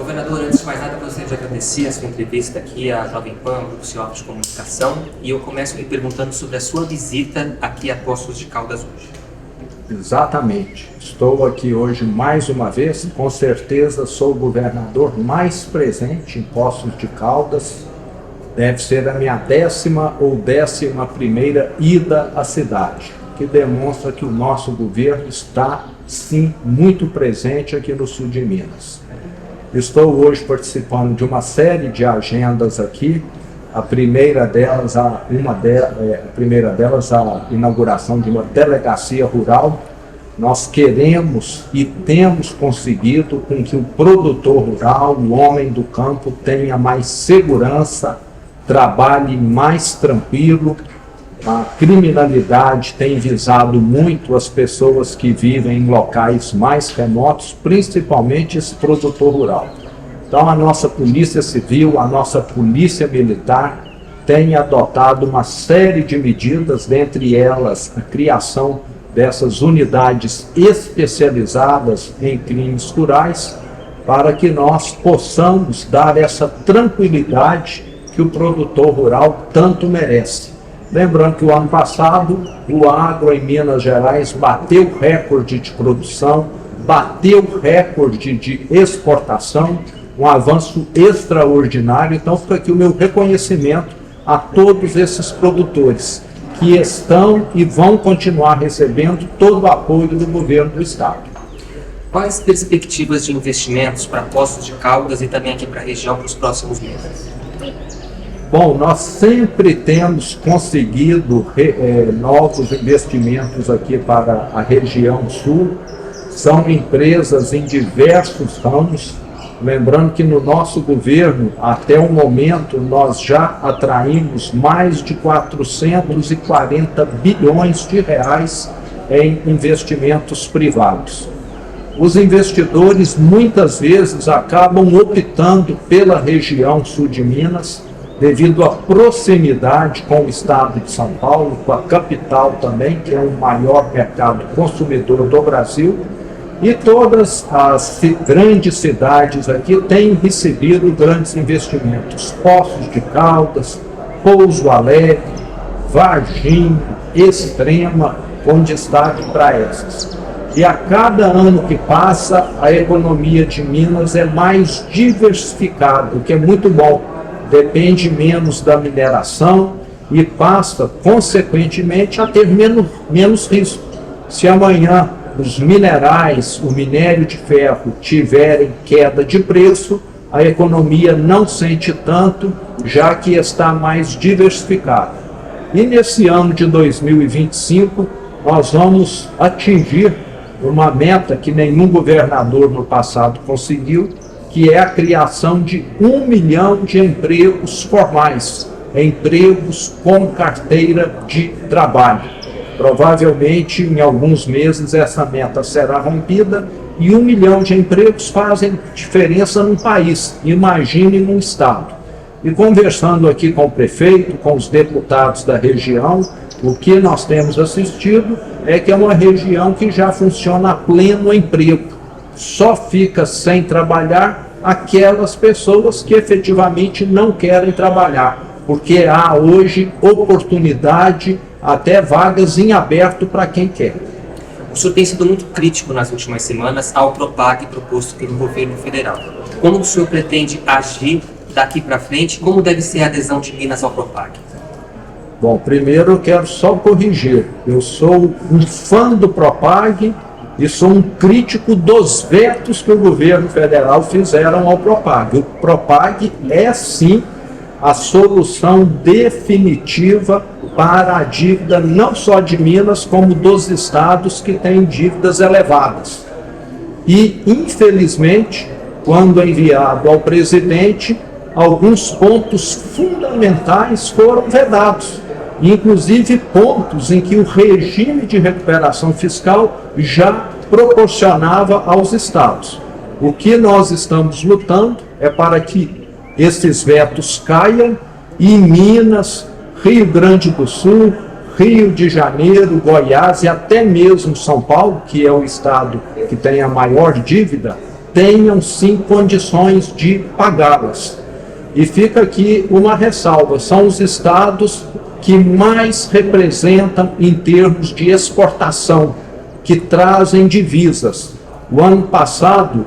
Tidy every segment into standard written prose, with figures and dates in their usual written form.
Governador, antes de mais nada, eu gostaria de agradecer a sua entrevista aqui à Jovem Pan, ao Grupo Ciopa de Comunicação, e eu começo me perguntando sobre a sua visita aqui a Poços de Caldas hoje. Exatamente. Estou aqui hoje mais uma vez, com certeza sou o governador mais presente em Poços de Caldas. Deve ser a minha 10ª ou 11ª ida à cidade, que demonstra que o nosso governo está, sim, muito presente aqui no sul de Minas. Estou hoje participando de uma série de agendas aqui. A primeira delas, a inauguração de uma delegacia rural. Nós queremos e temos conseguido com que o produtor rural, o homem do campo, tenha mais segurança, trabalhe mais tranquilo. A criminalidade tem visado muito as pessoas que vivem em locais mais remotos, principalmente esse produtor rural. Então a nossa Polícia Civil, a nossa Polícia Militar tem adotado uma série de medidas, dentre elas a criação dessas unidades especializadas em crimes rurais, para que nós possamos dar essa tranquilidade que o produtor rural tanto merece. Lembrando que o ano passado, o agro em Minas Gerais bateu recorde de produção, bateu recorde de exportação, um avanço extraordinário. Então fica aqui o meu reconhecimento a todos esses produtores que estão e vão continuar recebendo todo o apoio do governo do estado. Quais perspectivas de investimentos para Poços de Caldas e também aqui para a região para os próximos meses? Bom, nós sempre temos conseguido novos investimentos aqui para a região sul. São empresas em diversos ramos. Lembrando que no nosso governo, até o momento, nós já atraímos mais de 440 bilhões de reais em investimentos privados. Os investidores muitas vezes acabam optando pela região sul de Minas, devido à proximidade com o estado de São Paulo, com a capital também, que é o maior mercado consumidor do Brasil, e todas as grandes cidades aqui têm recebido grandes investimentos. Poços de Caldas, Pouso Alegre, Varginha, Extrema, com destaque para essas. E a cada ano que passa, a economia de Minas é mais diversificada, o que é muito bom. Depende menos da mineração e passa, consequentemente, a ter menos risco. Se amanhã os minerais, o minério de ferro, tiverem queda de preço, a economia não sente tanto, já que está mais diversificada. E nesse ano de 2025, nós vamos atingir uma meta que nenhum governador no passado conseguiu, que é a criação de 1 milhão de empregos formais, empregos com carteira de trabalho. Provavelmente, em alguns meses, essa meta será rompida e 1 milhão de empregos fazem diferença num país, imagine num estado. E conversando aqui com o prefeito, com os deputados da região, o que nós temos assistido é que é uma região que já funciona a pleno emprego. Só fica sem trabalhar aquelas pessoas que efetivamente não querem trabalhar, porque há hoje oportunidade, até vagas em aberto para quem quer. O senhor tem sido muito crítico nas últimas semanas ao Propag proposto pelo governo federal. Como o senhor pretende agir daqui para frente? Como deve ser a adesão de Minas ao Propag? Bom, primeiro eu quero só corrigir. Eu sou um fã do Propag e sou um crítico dos vetos que o governo federal fizeram ao Propag. O Propag é, sim, a solução definitiva para a dívida não só de Minas, como dos estados que têm dívidas elevadas. E, infelizmente, quando enviado ao presidente, alguns pontos fundamentais foram vedados, inclusive pontos em que o regime de recuperação fiscal já proporcionava aos estados. O que nós estamos lutando é para que esses vetos caiam e Minas, Rio Grande do Sul, Rio de Janeiro, Goiás e até mesmo São Paulo, que é o estado que tem a maior dívida, tenham sim condições de pagá-las. E fica aqui uma ressalva: são os estados que mais representam em termos de exportação, que trazem divisas. O ano passado,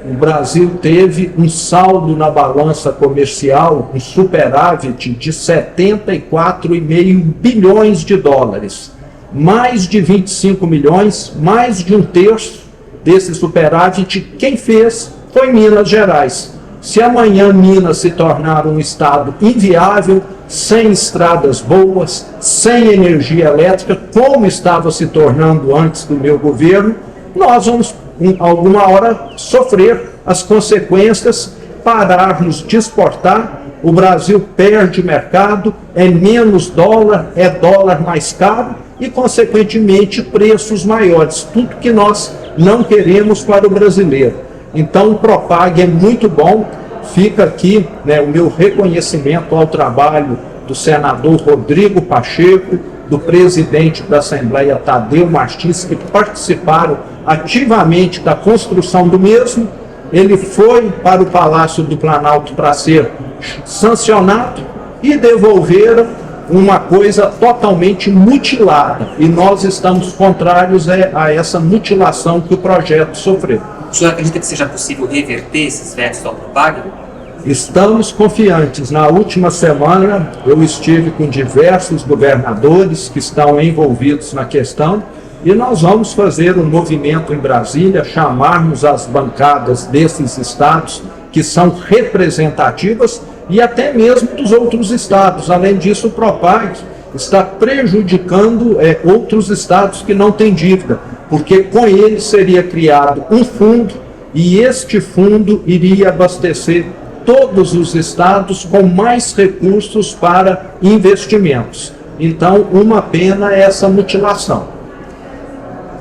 o Brasil teve um saldo na balança comercial, um superávit de 74,5 bilhões de dólares. Mais de 25 milhões, mais de um terço desse superávit, quem fez foi Minas Gerais. Se amanhã Minas se tornar um estado inviável, sem estradas boas, sem energia elétrica, como estava se tornando antes do meu governo, nós vamos, em alguma hora, sofrer as consequências, pararmos de exportar, o Brasil perde mercado, é menos dólar, é dólar mais caro e, consequentemente, preços maiores. Tudo que nós não queremos para o brasileiro. Então, o Propag é muito bom. Fica aqui, né, o meu reconhecimento ao trabalho do senador Rodrigo Pacheco, do presidente da Assembleia Tadeu Martins, que participaram ativamente da construção do mesmo. Ele foi para o Palácio do Planalto para ser sancionado e devolveram uma coisa totalmente mutilada. E nós estamos contrários a essa mutilação que o projeto sofreu. O senhor acredita que seja possível reverter esses vetos ao Propag? Estamos confiantes. Na última semana, eu estive com diversos governadores que estão envolvidos na questão e nós vamos fazer um movimento em Brasília, chamarmos as bancadas desses estados que são representativas e até mesmo dos outros estados. Além disso, o Propag está prejudicando outros estados que não têm dívida, porque com ele seria criado um fundo e este fundo iria abastecer todos os estados com mais recursos para investimentos. Então, uma pena é essa mutilação.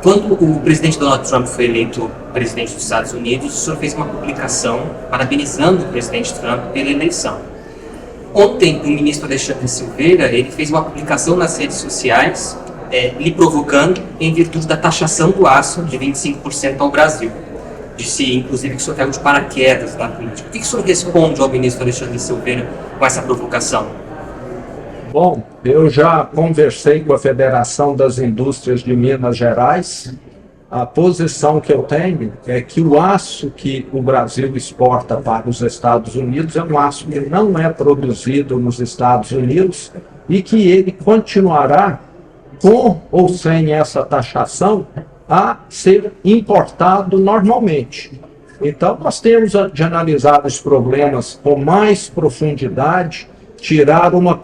Quando o presidente Donald Trump foi eleito presidente dos Estados Unidos, o senhor fez uma publicação parabenizando o presidente Trump pela eleição. Ontem, o ministro Alexandre Silveira, ele fez uma publicação nas redes sociais, lhe provocando em virtude da taxação do aço de 25% ao Brasil. Disse, inclusive, que o senhor caiu de paraquedas na política. O que o senhor responde ao ministro Alexandre Silveira com essa provocação? Bom, eu já conversei com a Federação das Indústrias de Minas Gerais. A posição que eu tenho é que o aço que o Brasil exporta para os Estados Unidos é um aço que não é produzido nos Estados Unidos e que ele continuará, com ou sem essa taxação, a ser importado normalmente. Então, nós temos de analisar os problemas com mais profundidade, tirar uma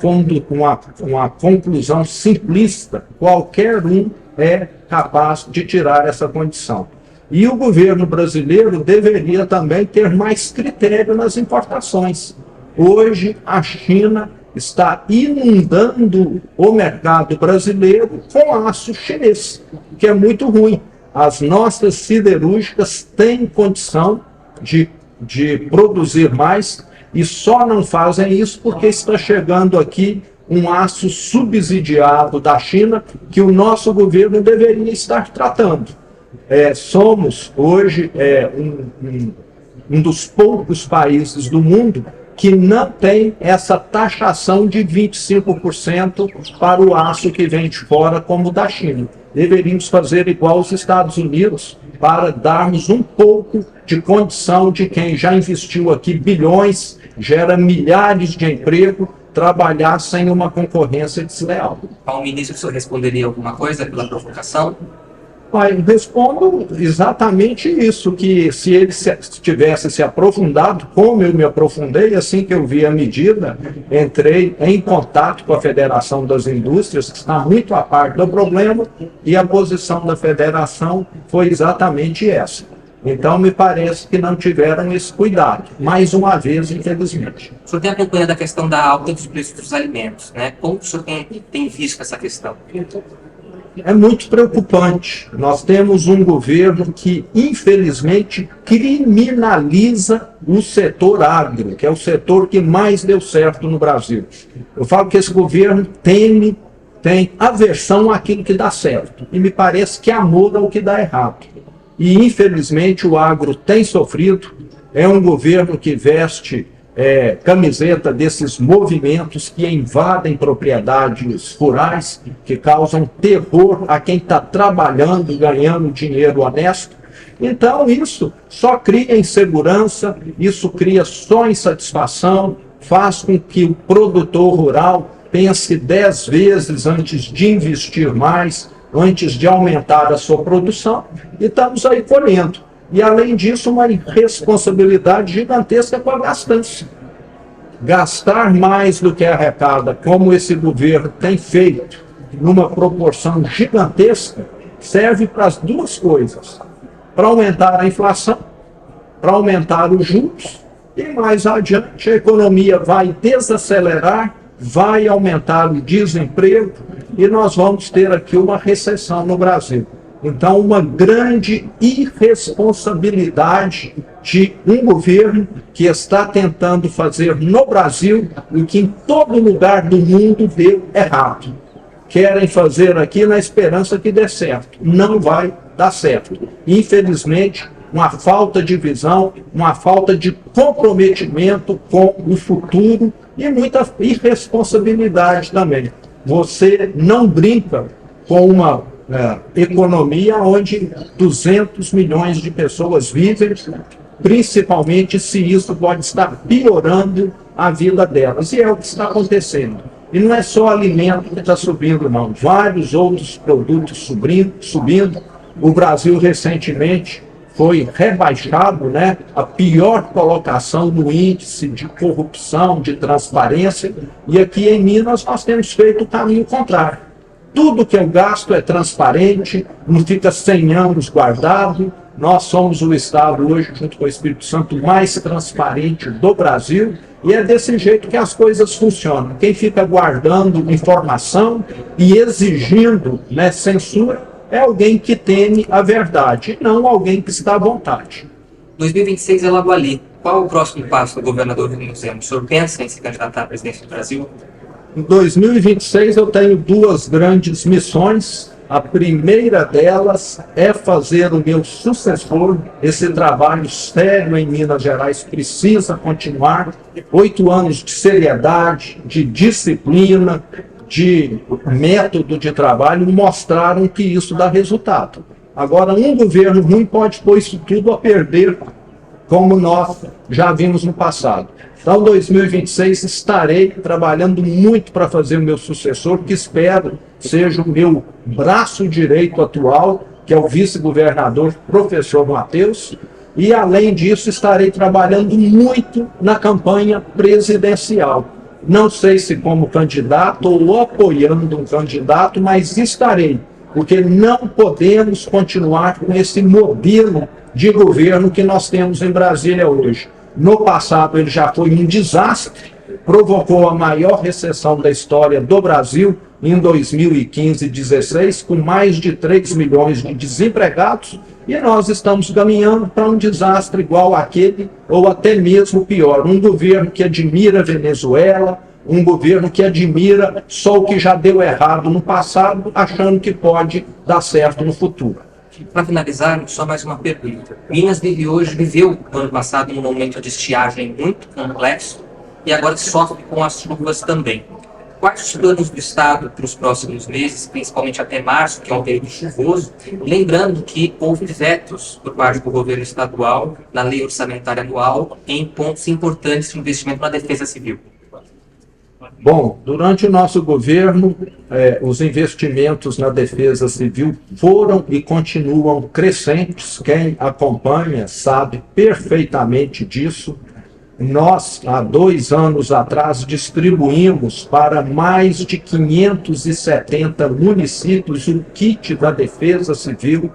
conclusão simplista. Qualquer um é capaz de tirar essa condição. E o governo brasileiro deveria também ter mais critério nas importações. Hoje, a China está inundando o mercado brasileiro com aço chinês, que é muito ruim. As nossas siderúrgicas têm condição de produzir mais e só não fazem isso porque está chegando aqui um aço subsidiado da China que o nosso governo deveria estar tratando. Somos hoje um dos poucos países do mundo que não tem essa taxação de 25% para o aço que vem de fora, como o da China. Deveríamos fazer igual aos Estados Unidos para darmos um pouco de condição de quem já investiu aqui bilhões, gera milhares de empregos, trabalhar sem uma concorrência desleal. Ao ministro, o senhor responderia alguma coisa pela provocação? Eu respondo exatamente isso, que se ele tivesse se aprofundado, como eu me aprofundei, assim que eu vi a medida, entrei em contato com a Federação das Indústrias, que está muito a par do problema, e a posição da federação foi exatamente essa. Então, me parece que não tiveram esse cuidado, mais uma vez, infelizmente. O senhor tem acompanhado a questão da alta dos preços dos alimentos, né? Como o senhor tem visto essa questão? É muito preocupante. Nós temos um governo que, infelizmente, criminaliza o setor agro, que é o setor que mais deu certo no Brasil. Eu falo que esse governo tem aversão àquilo que dá certo, e me parece que amor ao que dá errado. e infelizmente o agro tem sofrido. É um governo que veste camiseta desses movimentos que invadem propriedades rurais, que causam terror a quem está trabalhando, ganhando dinheiro honesto. Então isso só cria insegurança, isso cria só insatisfação, faz com que o produtor rural pense 10 vezes antes de investir mais, antes de aumentar a sua produção, e estamos aí colhendo. E, além disso, uma responsabilidade gigantesca com a gastança. Gastar mais do que arrecada, como esse governo tem feito, numa proporção gigantesca, serve para as duas coisas. Para aumentar a inflação, para aumentar os juros, e mais adiante a economia vai desacelerar, vai aumentar o desemprego, e nós vamos ter aqui uma recessão no Brasil. Então, uma grande irresponsabilidade de um governo que está tentando fazer no Brasil o que em todo lugar do mundo deu errado. Querem fazer aqui na esperança que dê certo. Não vai dar certo. Infelizmente, uma falta de visão, uma falta de comprometimento com o futuro e muita irresponsabilidade também. Você não brinca com uma economia onde 200 milhões de pessoas vivem, principalmente se isso pode estar piorando a vida delas. E é o que está acontecendo. E não é só alimento que está subindo, não. Vários outros produtos subindo. O Brasil recentemente foi rebaixado, a pior colocação no índice de corrupção, de transparência. E aqui em Minas nós temos feito o caminho contrário. Tudo que eu gasto é transparente, não fica 100 anos guardado. Nós somos o estado hoje, junto com o Espírito Santo, mais transparente do Brasil. E é desse jeito que as coisas funcionam. Quem fica guardando informação e exigindo censura é alguém que teme a verdade, não alguém que está à vontade. 2026 é logo ali. Qual o próximo passo do governador Rodrigo Zema? O senhor pensa em se candidatar à presidência do Brasil? Em 2026 eu tenho duas grandes missões. A primeira delas é fazer o meu sucessor. Esse trabalho sério em Minas Gerais precisa continuar. 8 anos de seriedade, de disciplina, de método de trabalho mostraram que isso dá resultado. Agora, um governo ruim pode pôr isso tudo a perder, como nós já vimos no passado. Então, em 2026, estarei trabalhando muito para fazer o meu sucessor, que espero seja o meu braço direito atual, que é o vice-governador, professor Matheus. E, além disso, estarei trabalhando muito na campanha presidencial. Não sei se como candidato ou apoiando um candidato, mas estarei, porque não podemos continuar com esse modelo de governo que nós temos em Brasília hoje. No passado ele já foi um desastre, provocou a maior recessão da história do Brasil em 2015 e 2016, com mais de 3 milhões de desempregados, e nós estamos caminhando para um desastre igual àquele, ou até mesmo pior. Um governo que admira a Venezuela, um governo que admira só o que já deu errado no passado, achando que pode dar certo no futuro. Para finalizar, só mais uma pergunta. Minas viveu ano passado um momento de estiagem muito complexo e agora sofre com as chuvas também. Quais os planos do Estado para os próximos meses, principalmente até março, que é um período chuvoso? Lembrando que houve vetos por parte do governo estadual na lei orçamentária anual em pontos importantes de investimento na defesa civil. Bom, durante o nosso governo, os investimentos na defesa civil foram e continuam crescentes. Quem acompanha sabe perfeitamente disso. Nós, há 2 anos atrás, distribuímos para mais de 570 municípios o kit da defesa civil,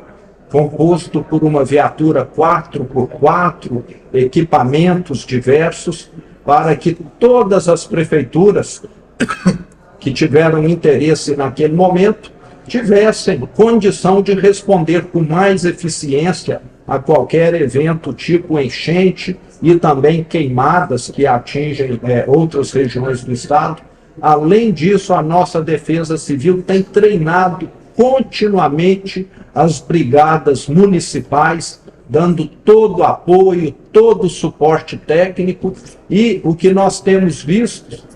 composto por uma viatura 4x4, equipamentos diversos, para que todas as prefeituras que tiveram interesse naquele momento tivessem condição de responder com mais eficiência a qualquer evento tipo enchente e também queimadas que atingem outras regiões do estado. Além disso, a nossa defesa civil tem treinado continuamente as brigadas municipais, dando todo o apoio, todo o suporte técnico, e o que nós temos visto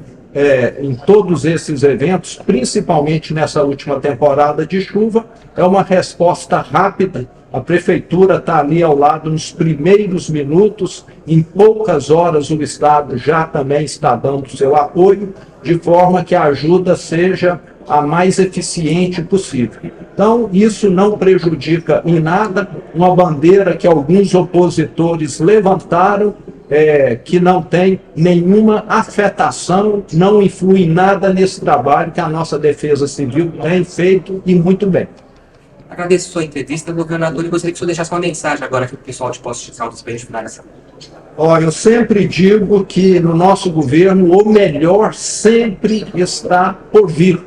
em todos esses eventos, principalmente nessa última temporada de chuva, é uma resposta rápida. A prefeitura está ali ao lado nos primeiros minutos, em poucas horas o Estado já também está dando seu apoio, de forma que a ajuda seja a mais eficiente possível. Então, isso não prejudica em nada uma bandeira que alguns opositores levantaram, que não tem nenhuma afetação, não influi em nada nesse trabalho que a nossa Defesa Civil tem feito e muito bem. Agradeço a sua entrevista, governador, e gostaria que o senhor deixasse uma mensagem agora aqui para o pessoal de Poços de Caldas para a gente finalizar. Eu sempre digo que no nosso governo o melhor sempre está por vir.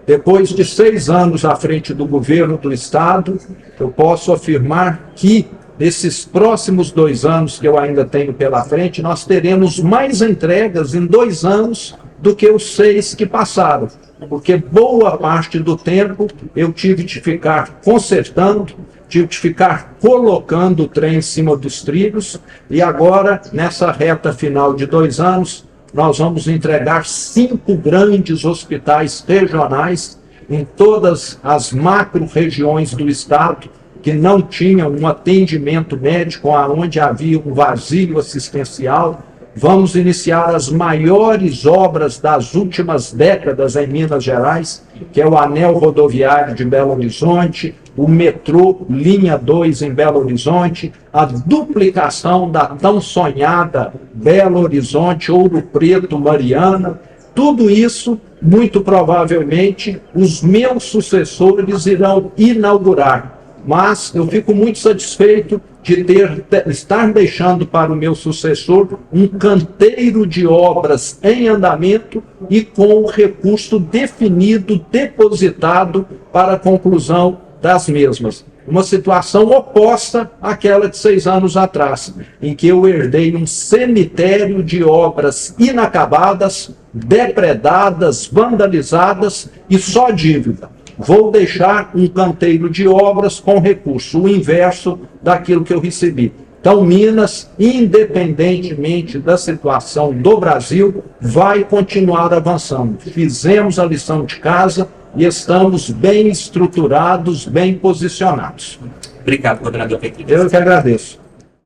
Depois de 6 anos à frente do governo do Estado, eu posso afirmar que nesses próximos 2 anos que eu ainda tenho pela frente, nós teremos mais entregas em 2 anos do que os 6 que passaram. Porque boa parte do tempo eu tive de ficar consertando, tive de ficar colocando o trem em cima dos trilhos, e agora, nessa reta final de 2 anos, nós vamos entregar 5 grandes hospitais regionais em todas as macro-regiões do estado que não tinham um atendimento médico, onde havia um vazio assistencial. Vamos iniciar as maiores obras das últimas décadas em Minas Gerais, que é o anel rodoviário de Belo Horizonte, o metrô linha 2 em Belo Horizonte, a duplicação da tão sonhada Belo Horizonte, Ouro Preto, Mariana. Tudo isso, muito provavelmente, os meus sucessores irão inaugurar. Mas eu fico muito satisfeito de estar deixando para o meu sucessor um canteiro de obras em andamento e com o recurso definido, depositado para a conclusão das mesmas. Uma situação oposta àquela de 6 anos atrás, em que eu herdei um cemitério de obras inacabadas, depredadas, vandalizadas e só dívida. Vou deixar um canteiro de obras com recurso, o inverso daquilo que eu recebi. Então, Minas, independentemente da situação do Brasil, vai continuar avançando. Fizemos a lição de casa e estamos bem estruturados, bem posicionados. Obrigado, governador. Eu que agradeço.